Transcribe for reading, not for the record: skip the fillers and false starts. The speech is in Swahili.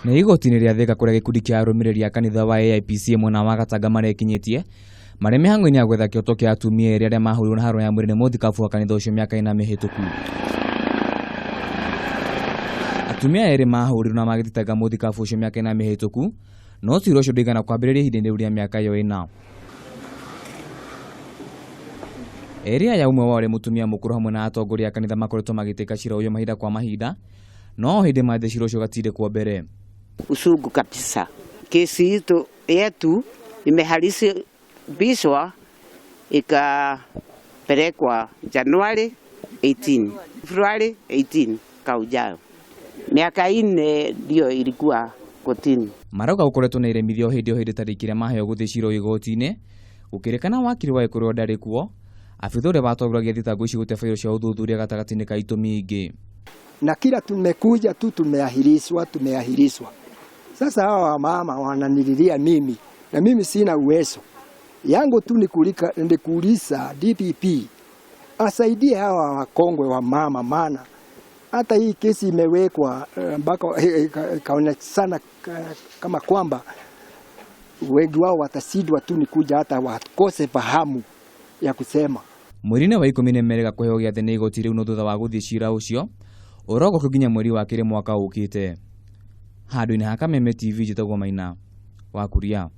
Na igoti-inĩ rĩa Thika kũrĩa gĩkundi kĩa arũmĩrĩri a kanitha wa AIPC mwena wa Gatanga marekinyĩtie marĩ mĩhang'o-inĩ ya gwetha kĩhoto kĩa atumia erĩ arĩa mahũrirwo na haro ya mwĩrĩ nĩ mũthikabu wa kanitha ũcio mĩaka 4 mĩhĩtũku. Atumia erĩ mahũrirwo na magĩthitanga mũthikabu ũcio mĩaka 4 mĩhĩtũku, no cira ũcio ndũigana kwambĩrĩria ihinda-inĩ rĩu rĩa mĩaka ĩyo 4. Erĩ aya ũmwe wao arĩ mũtumia mũkũrũ hamwe na atongoria a kanitha makoretwo magĩtĩka cira ũyũ mahinda kwa mahinda, no hĩndĩ mathiĩ cira ũcio gatindĩkwo mbere. Usungu kabisa. Kesi yetu imeharisishwa ikapelekwa Januari 18, Februari 18 kaujao. Miaka 4 ndio ilikuwa kotini. Marauga gũkoretwo na iremithio hĩndĩ tarĩki ĩrĩa maheo gũthiĩ cira ũyũ igoti-inĩ, gũkĩrĩkana wakiri wa Ekũrũ ndarĩ kuo, abitha ũrĩa watongoragia thitango ici gũte failo cia ũthuthuria gatagatĩ-inĩ ka itũmi ingĩ. Na kila tumekuja tu tumeahirishwa. Sasa hawa mama wananililia mimi na mimi sina uwezo. Yangu tu ni kuuliza DPP asaidie hawa wakongwe wa mama, maana hata hii kesi imewekwa mpaka ikaonekana kama kwamba wengi wao watasidwa tu ni kuja hata wakose fahamu ya kusema. Mweri-inĩ wa 12 gakũheo gĩathĩ nĩ igoti rĩu no thutha wa gũthiĩ cira ũcio ũrogoka nginya mweri wa 2 mwaka ũkĩte. Handũ-inĩ ha Kameme TV njĩtagwo Maina wa Kuria.